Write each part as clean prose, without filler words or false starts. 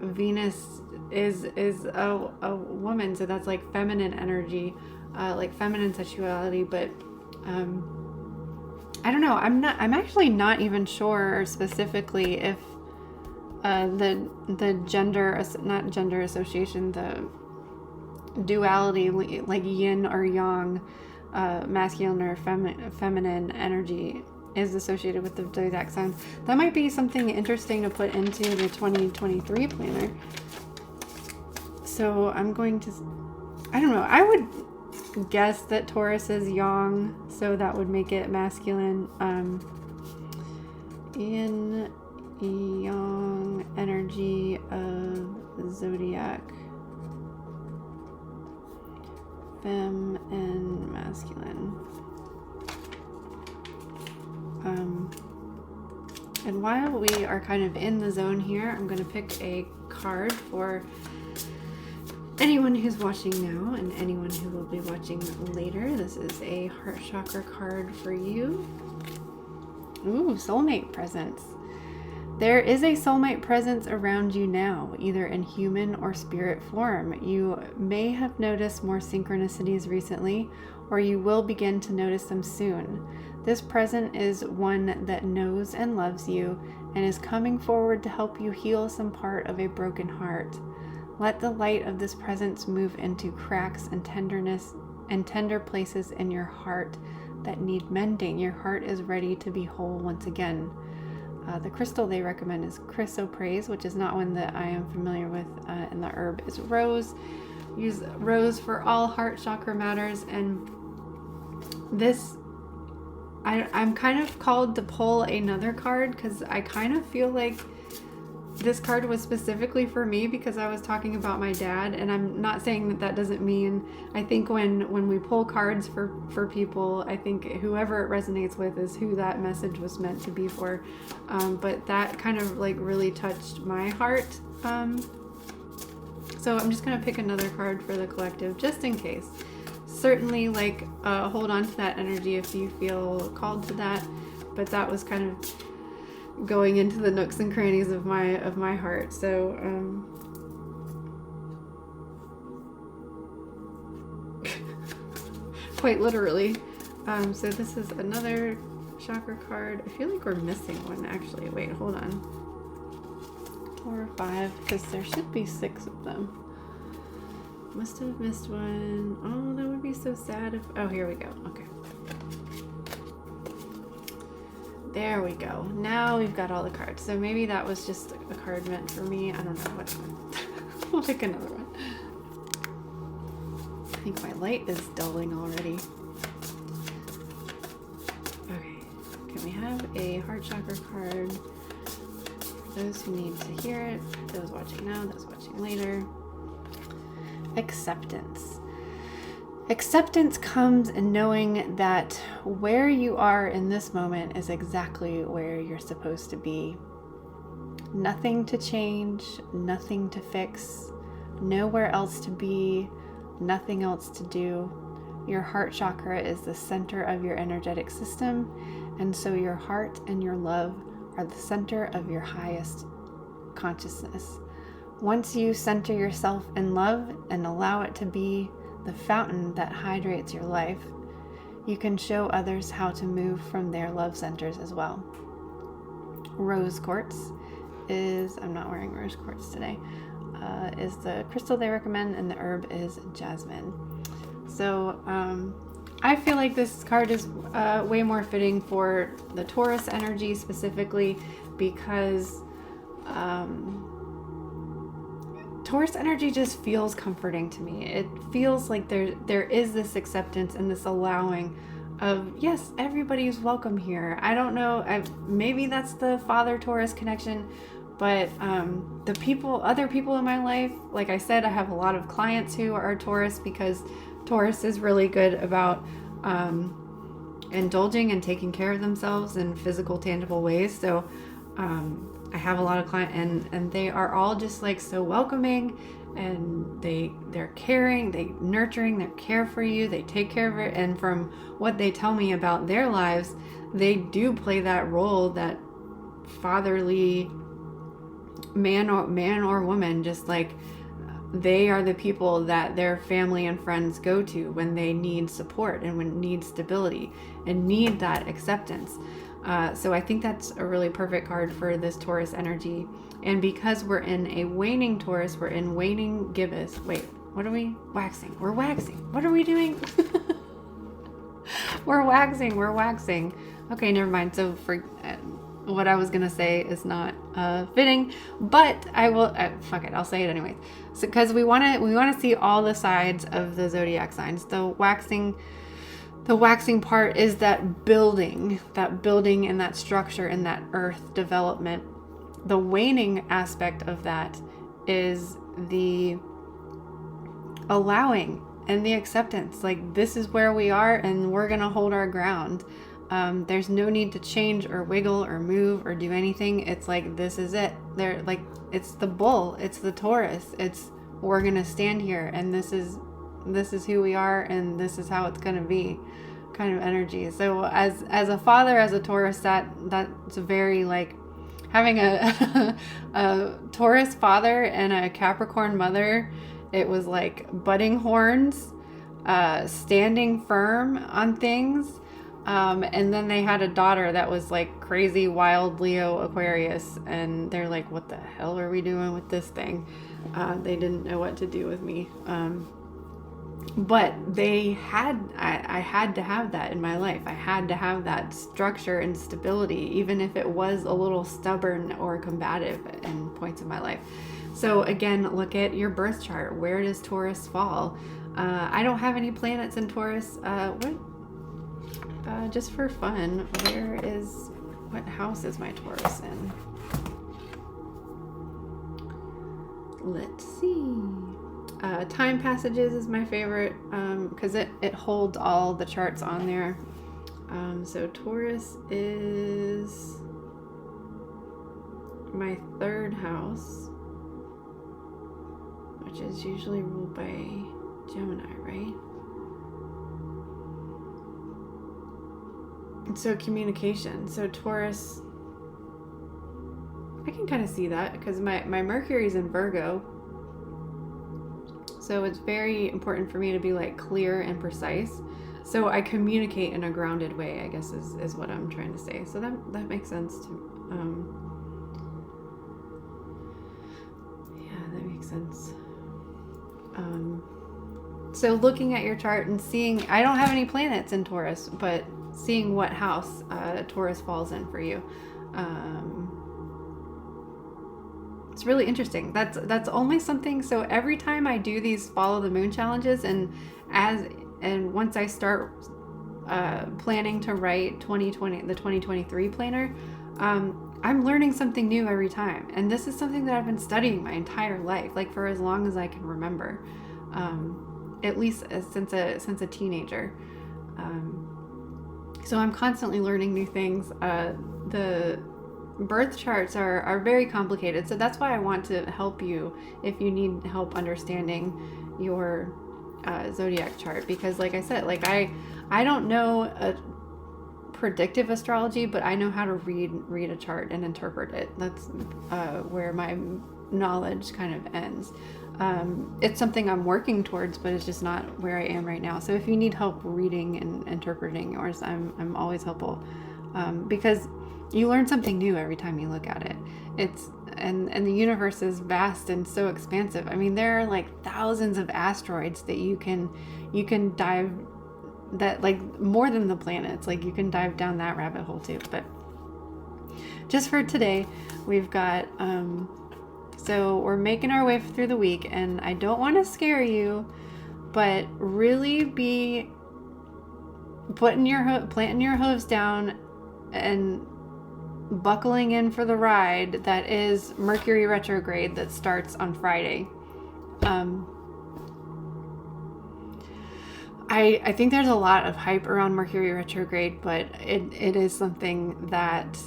Venus is a woman, so that's like feminine energy, like feminine sexuality. But I don't know. I'm actually not even sure specifically if the gender, not gender association, the duality, like yin or yang, masculine or feminine energy is associated with the zodiac signs. That might be something interesting to put into the 2023 planner. So I'm going to, I don't know, I would guess that Taurus is yang, so that would make it masculine. Yin yang energy of zodiac, femme and masculine. And while we are kind of in the zone here, I'm going to pick a card for anyone who's watching now and anyone who will be watching later. This is a heart chakra card for you. Ooh, soulmate presence. There is a soulmate presence around you now, either in human or spirit form. You may have noticed more synchronicities recently, or you will begin to notice them soon. This present is one that knows and loves you and is coming forward to help you heal some part of a broken heart. Let the light of this presence move into cracks and tenderness and tender places in your heart that need mending. Your heart is ready to be whole once again. The crystal they recommend is chrysoprase, which is not one that I am familiar with, and the herb is rose. Use rose for all heart chakra matters. And this, I'm kind of called to pull another card because I kind of feel like this card was specifically for me because I was talking about my dad, and I'm not saying that that doesn't mean, I think when we pull cards for people, I think whoever it resonates with is who that message was meant to be for. But that kind of like really touched my heart. So I'm just going to pick another card for the collective just in case. Certainly like hold on to that energy if you feel called to that, but that was kind of going into the nooks and crannies of my heart. So quite literally. So this is another chakra card. I feel like we're missing one actually. Wait, hold on. 4 or 5, because there should be 6 of them. Must have missed one. Oh, that would be so sad if, oh, here we go. Okay. There we go. Now we've got all the cards. So maybe that was just a card meant for me. I don't know what one. We'll pick another one. I think my light is dulling already. Okay. Can we have a heart chakra card for those who need to hear it? Those watching now, those watching later. Acceptance. Acceptance comes in knowing that where you are in this moment is exactly where you're supposed to be. Nothing to change, nothing to fix, nowhere else to be, nothing else to do. Your heart chakra is the center of your energetic system, and so your heart and your love are the center of your highest consciousness. Once you center yourself in love and allow it to be the fountain that hydrates your life, you can show others how to move from their love centers as well. Rose quartz is, I'm not wearing rose quartz today, is the crystal they recommend, and the herb is jasmine. So I feel like this card is way more fitting for the Taurus energy specifically because Taurus energy just feels comforting to me. It feels like there is this acceptance and this allowing of, yes, everybody's welcome here. I don't know, maybe that's the Father Taurus connection, but other people in my life, like I said, I have a lot of clients who are Taurus because Taurus is really good about indulging and taking care of themselves in physical, tangible ways. So I have a lot of clients, and they are all just like so welcoming, and they're caring, they nurturing, they care for you, they take care of it. And from what they tell me about their lives, they do play that role, that fatherly man or woman, just like they are the people that their family and friends go to when they need support and when need stability and need that acceptance. So I think that's a really perfect card for this Taurus energy. And because we're in a waning Taurus, we're in waning gibbous. Wait, what are we? Waxing. We're waxing. What are we doing? We're waxing. Okay, never mind. So for what I was going to say is not fitting, but I will, fuck it. I'll say it anyways. So, cause we want to see all the sides of the zodiac signs. The waxing part is that building and that structure and that earth development. The waning aspect of that is the allowing and the acceptance. Like, this is where we are and we're going to hold our ground. There's no need to change or wiggle or move or do anything. It's like, this is it. They're like, it's the bull, it's the Taurus. We're going to stand here and this is who we are and this is how it's going to be kind of energy. So as a father, as a Taurus, that's very like having a Taurus father and a Capricorn mother. It was like butting horns, standing firm on things. And then they had a daughter that was like crazy, wild Leo Aquarius. And they're like, what the hell are we doing with this thing? They didn't know what to do with me. But I had to have that in my life. I had to have that structure and stability, even if it was a little stubborn or combative in points of my life. So again, look at your birth chart. Where does Taurus fall? I don't have any planets in Taurus. Just for fun, what house is my Taurus in? Let's see. Time Passages is my favorite because it holds all the charts on there. So Taurus is my third house, which is usually ruled by Gemini, right? And so communication. So Taurus, I can kind of see that because my Mercury's in Virgo. So it's very important for me to be like clear and precise. So I communicate in a grounded way, I guess is what I'm trying to say. So that makes sense to that makes sense. So looking at your chart and seeing, I don't have any planets in Taurus, but seeing what house Taurus falls in for you. It's really interesting. That's only something. So every time I do these follow the moon challenges, and once I start planning to write the 2023 planner, I'm learning something new every time. And this is something that I've been studying my entire life, like for as long as I can remember, at least since a teenager. So I'm constantly learning new things. The birth charts are very complicated, so that's why I want to help you if you need help understanding your zodiac chart, because like I said, like I don't know predictive astrology, but I know how to read a chart and interpret it. That's where my knowledge kind of ends. It's something I'm working towards, but it's just not where I am right now. So if you need help reading and interpreting yours, I'm always helpful, because you learn something new every time you look at it. And the universe is vast and so expansive. I mean, there are like thousands of asteroids that you can dive, that like more than the planets, like you can dive down that rabbit hole too. But just for today, we've got so we're making our way through the week, and I don't want to scare you, but really be planting your hooves down and buckling in for the ride that is Mercury Retrograde that starts on Friday. I think there's a lot of hype around Mercury Retrograde, but it is something that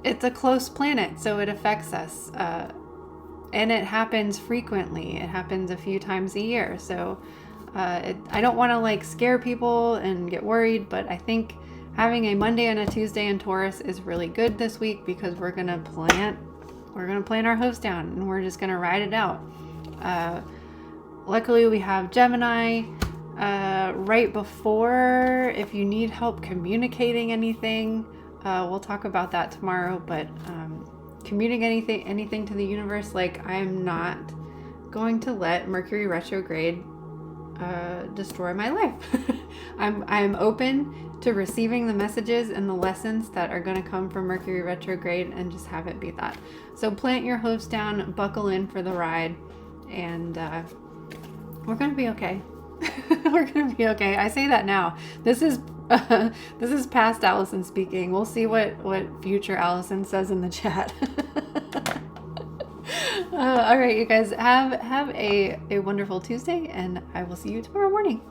it's a close planet, so it affects us, and it happens frequently. It happens a few times a year, so I don't want to like scare people and get worried, but I think having a Monday and a Tuesday in Taurus is really good this week because we're gonna plant our host down and we're just gonna ride it out. Luckily we have Gemini right before. If you need help communicating anything, we'll talk about that tomorrow, but communicating anything to the universe, like, I am not going to let Mercury retrograde destroy my life. I'm open to receiving the messages and the lessons that are going to come from Mercury retrograde and just have it be that. So plant your host down, buckle in for the ride, and we're going to be okay. We're going to be okay. I say that now. This is past Allison speaking. We'll see what future Allison says in the chat. All right, you guys, have a wonderful Tuesday, and I will see you tomorrow morning.